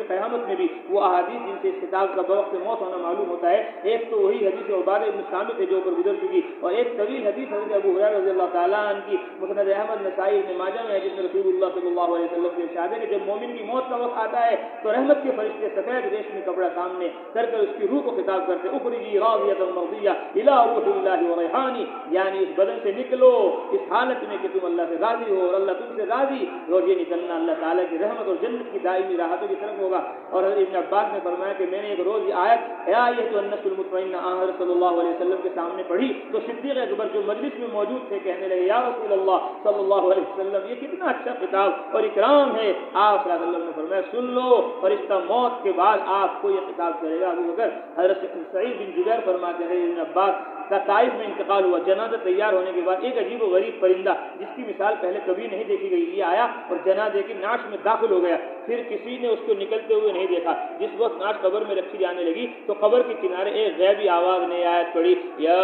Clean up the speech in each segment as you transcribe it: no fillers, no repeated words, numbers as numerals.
قیامت میں بھی وہ احادیث جن سے اس کتاب کا بوقت موت ہونا معلوم ہوتا ہے، ایک تو وہی حدیث عبادہ بن صامت ہے جو اوپر گزر چکی، اور ایک طویل حدیث حضرت ابو ہریرہ رضی اللہ تعالیٰ عنہ کی مسند احمد نسائی ابن ماجہ میں ہے، جس میں رسول اللہ صلی اللہ علیہ وسلم کے ارشاد ہے کہ جب مومن کی موت کا وقت آتا ہے تو رحمت کے فرشتے سفید ریشمی کپڑا سامنے کر کر اس کی روح کو خطاب کرتے، اخرجی راضیۃ مرضیہ الی روح اللہ و ریحانی، یعنی اس بدن سے نکلو اس حالت میں کہ تم اللہ سے راضی ہو اور اللہ تم سے راضی، اور یہ نکلنا اللہ تعالیٰ کی رحمت اور جنت کی دائمی راحتوں کی طرف ہوگا۔ اور حضرت ابن عباس نے فرمایا کہ میں نے ایک روز یہ آیت یا ایھا النفس المطمئنہ حضرت صلی اللہ علیہ وسلم کے سامنے پڑھی تو صدیق اکبر جو مجلس میں موجود تھے کہنے لگے یا رسول اللہ صلی اللہ علیہ وسلم، یہ کتنا اچھا خطاب اور اکرام ہے۔ آپ صلی اللہ علیہ وسلم نے فرمایا سن لو، فرشتہ موت کے بعد آپ کو یہ خطاب کرے گا۔ ابو بکر حضرت سعید بن جبیر فرماتے ہیں ابن عباس کا طائف میں انتقال ہوا، جنازہ تیار ہونے کے بعد ایک عجیب و غریب پرندہ جس کی مثال پہلے کبھی نہیں دیکھی گئی یہ آیا اور جنازے کی نعش میں داخل ہو گیا، پھر کسی نے اس کو نکلتے ہوئے نہیں دیکھا۔ جس وقت نعش قبر میں رکھی جانے لگی تو قبر کے کنارے ایک غیبی آواز نے آیت پڑھی یا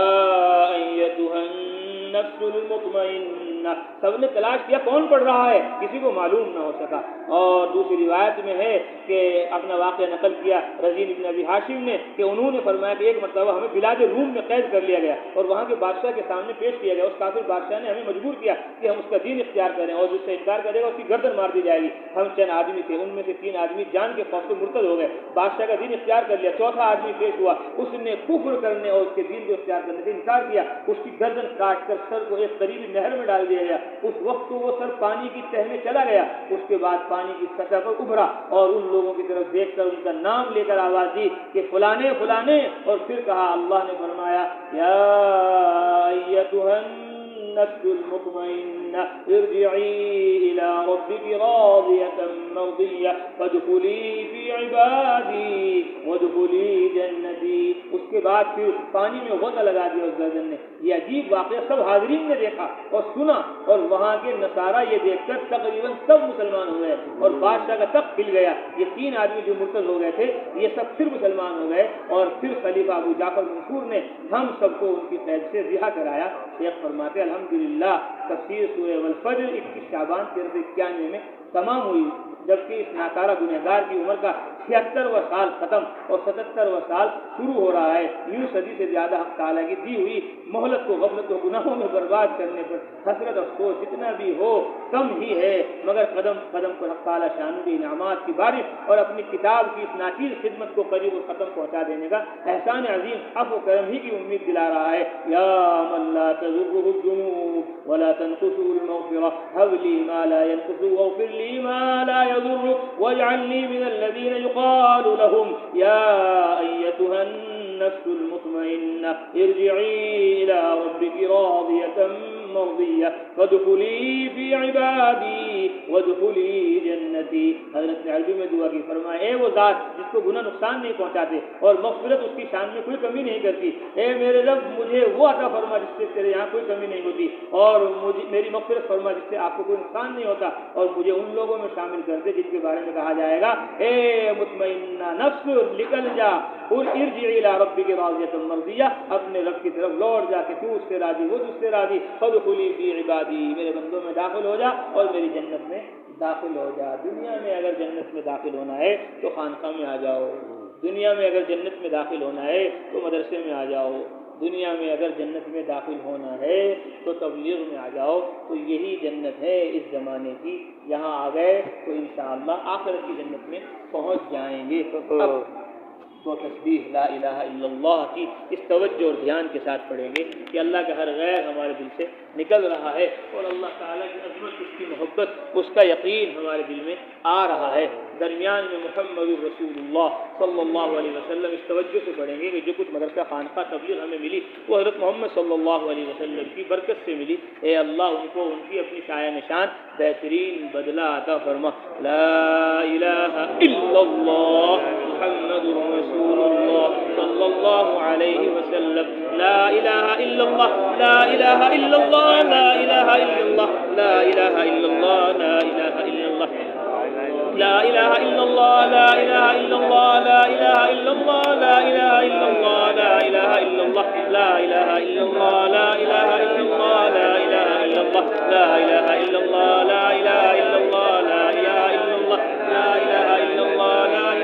ایھا النفس المطمئنہ، سب نے تلاش کیا کون پڑھ رہا ہے، کسی کو معلوم نہ ہو سکا۔ اور دوسری روایت میں ہے کہ اپنا واقعہ نقل کیا رضین بن ابی ہاشم نے کہ انہوں نے فرمایا کہ ایک مرتبہ ہمیں بلاد روم میں قید کر لیا گیا اور وہاں کے بادشاہ کے سامنے پیش کیا گیا، اس کافر بادشاہ نے ہمیں مجبور کیا کہ ہم اس کا دین اختیار کریں اور جس سے انکار کرے گا اس کی گردن مار دی جائے گی۔ ہم چند آدمی تھے، ان میں سے 3 آدمی جان کے خوف سے مرتد ہو گئے، بادشاہ کا دین اختیار کر لیا۔ چوتھا آدمی پیش ہوا، اس نے کفر کرنے اور اس کے دین کو اختیار کرنے سے انکار کیا، اس کی گردن کاٹ کر سر کو ایک قریبی نہر میں ڈال دیا گیا۔ اس وقت تو وہ سر پانی کی تہ میں چلا گیا، اس کے بعد پانی کی سطح پر ابھرا اور ان لوگوں کی طرف دیکھ کر ان کا نام لے کر آواز دی کہ فلانے فلانے، اور پھر کہا اللہ نے فرمایا یا ایھا النفس المطمئنہ ارجعی الی ربک راضیۃ مرضیہ فادخلی فی عبادی وادخلی جنتی۔ اس کے بعد پھر پانی میں غوطہ لگا دیا اس گردن نے۔ یہ عجیب واقعہ سب حاضرین نے دیکھا اور سنا، اور وہاں کے نصارہ یہ دیکھ کر تقریباً سب مسلمان ہوئے اور بادشاہ کا تخت کھل گیا۔ یہ 3 آدمی جو مرتد ہو گئے تھے یہ سب پھر مسلمان ہو گئے، اور پھر خلیفہ ابو جعفر منصور نے ہم سب کو ان کی قید سے رہا کرایا۔ شیخ فرماتے الحمدللہ تفسیر سورہ والفجر 21 شعبان 1391 میں تمام ہوئی، جبکہ اس ناکارہ گنہگار کی عمر کا 76واں سال ختم اور 77واں سال شروع ہو رہا ہے۔ یوں صدی سے زیادہ حق تعالیٰ کی دی ہوئی مہلت کو غفلت و گناہوں میں برباد کرنے پر حسرت افسوس جتنا بھی ہو کم ہی ہے، مگر قدم قدم پر حق تعالیٰ شان کی انعامات کی بارش اور اپنی کتاب کی اس ناچیز خدمت کو قریب الختم پہنچا دینے کا احسان عظیم عفو و کرم ہی کی امید دلا رہا ہے۔ یا من لا تضره الذنوب ولا تنقصه المغفرة هب لي ما لا ينقص واغفر لي ما لا يضر واجعلني من الذين يقال لهم يا أيتها النفس المطمئنة ارجعي إلى ربك راضية مرضية فادخلي في عبادي وادخلي جنتی۔ حضرت نے عربی میں دعا کی، فرمایا اے وہ ذات جس کو گناہ نقصان نہیں پہنچاتے اور مغفرت اس کی شان میں کوئی کمی نہیں کرتی، اے میرے رب مجھے وہ عطا فرما جس سے تیرے یہاں کوئی کمی نہیں ہوتی، اور مجھے میری مغفرت فرما جس سے آپ کو کوئی نقصان نہیں ہوتا، اور مجھے ان لوگوں میں شامل کر دے جن کے بارے میں کہا جائے گا اے مطمئنہ نفس نکل جا اور ارجع الی ربک راضیۃ مرضیہ، اپنے رب کی طرف لوٹ جا کہ تو اس سے راضی وہ تجھ سے راضی، فادخلی فی عبادی، میرے بندوں میں داخل ہو جا اور میری جنت میں داخل ہو جا۔ دنیا میں اگر جنت میں داخل ہونا ہے تو خانقاہ میں آ جاؤ، دنیا میں اگر جنت میں داخل ہونا ہے تو مدرسے میں آ جاؤ، دنیا میں اگر جنت میں داخل ہونا ہے تو تبلیغ میں آ جاؤ، تو یہی جنت ہے اس زمانے کی، یہاں آ گئے تو انشاءاللہ آخرت کی جنت میں پہنچ جائیں گے۔ اب تو تسبیح لا الہ الا اللہ کی اس توجہ اور دھیان کے ساتھ پڑھیں گے کہ اللہ کا ہر غیر ہمارے دل سے نکل رہا ہے اور اللہ تعالیٰ کی عظمت، اس کی محبت، اس کا یقین ہمارے دل میں آ رہا ہے۔ درمیان میں محمد رسول اللہ صلی اللہ علیہ وسلم اس توجہ سے پڑھیں گے کہ جو کچھ مدرسہ خانقاہ تبلیغ ہمیں ملی وہ حضرت محمد صلی اللہ علیہ وسلم کی برکت سے ملی۔ اے اللہ ان کو ان کی اپنی سایہ نشان بہترین بدلہ عطا فرما۔ لا الہ الا اللہ محمد رسول اللہ صلی اللہ علیہ وسلم۔ لا الہ الا اللہ، لا الہ الا اللہ، لا الہ الا اللہ، لا الہ الا اللہ، لا الہ الا اللہ، لا الہ الا اللہ، لا الہ الا اللہ، لا الہ الا اللہ، لا الہ الا اللہ، لا الہ الا اللہ، لا الہ الا اللہ، لا الہ الا اللہ، لا الہ الا اللہ، لا الہ الا اللہ، لا الہ الا اللہ، لا الہ الا اللہ، لا الہ الا اللہ، لا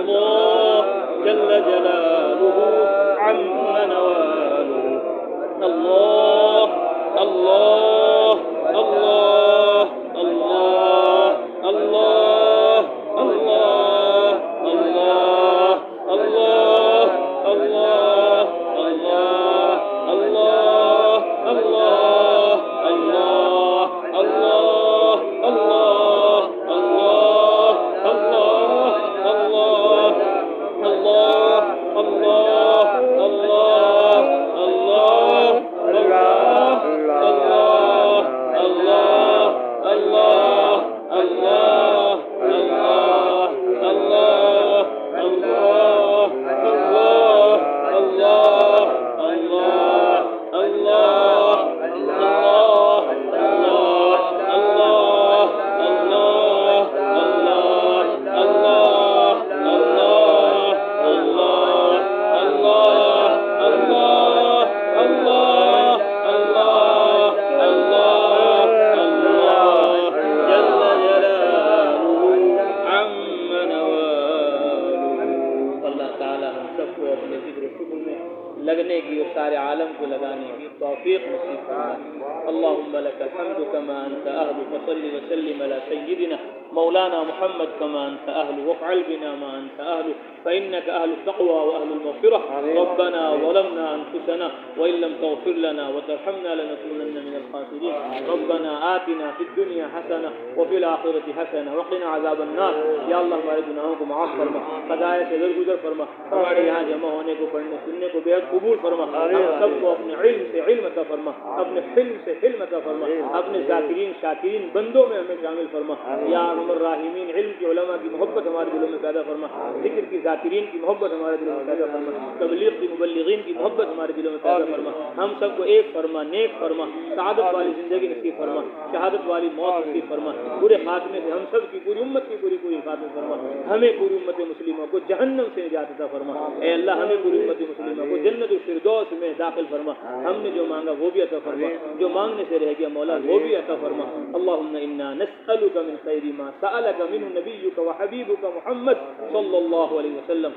الله جل جلاله عم نواله الله الله الله الله الله الله الله الله الله الله الله الله الله الله الله الله لگنے کی اور سارے عالم کو لگانے کی توفیق نصیب فرما. اللهم لك الحمد كما أنت أهل فصل وسلم على سيدنا مولانا محمد كما أنت أهل وافعل بنا ما أنت أهل فإنك أهل التقوى وأهل المغفرة. ربنا ظلمنا أنفسنا وإن لم تغفر لنا وترحمنا لنكونن من الخاسرين. ربنا آتنا في الدنيا حسنة وفي الآخرة حسنة وقنا عذاب النار. یا اللہ ہمارے گناہوں کو معاف فرما, خطائیں سے درگزر فرما, ہمارے یہاں جمع ہونے کو پڑھنے سننے کو بے حد قبول فرما. ہم سب کو اپنے علم سے علم عطا فرما, اپنے حلم سے حلم عطا فرما, اپنے ذاکرین شاکرین بندوں میں ہمیں شامل فرما. یا ارحم الراحمین, علم کی علماء کی محبت ہمارے دلوں میں پیدا فرما, ذکر کی ذاکرین کی محبت ہمارے دلوں میں پیدا فرما, تبلیغ کی مبلغین کی محبت ہمارے دلوں میں پیدا فرما. ہم سب کو ایک فرما, نیک فرما, سعادت والی زندگی نصیب فرما, شہادت والی موت نصیب فرما. برے خاتمے سے ہم سب کی پوری امت کی پوری خاتمے فرما. ہمیں پوری امت مسلموں کو جہنم سے نجات عطا فرما. اے اللہ ہمیں پوری امت مسلموں کو جنت الفردوس میں داخل فرما. ہم نے جو مانگا وہ بھی عطا فرما, جو مانگنے سے رہ گیا مولا وہ بھی عطا فرما. اللهم انا نسألك من خير ما سألك منه نبيك وحبيبك محمد صلى الله عليه وسلم,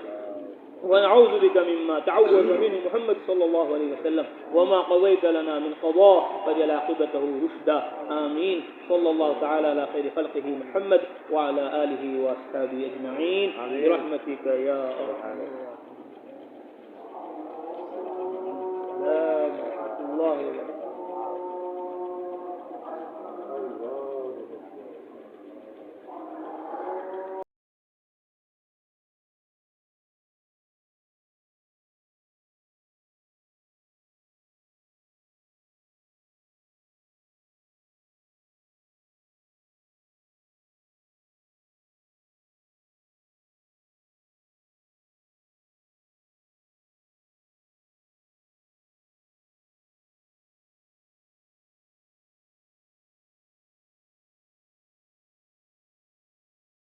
ونعوذ بك مما تعوذ منه محمد صلى الله عليه وسلم, وما قضيت لنا من قضاء فجل عاقبته رشدا. آمين. صلى الله تعالى على خير خلقه محمد وعلى آله وأصحابه أجمعين برحمتك يا أرحم الراحمين. لا الله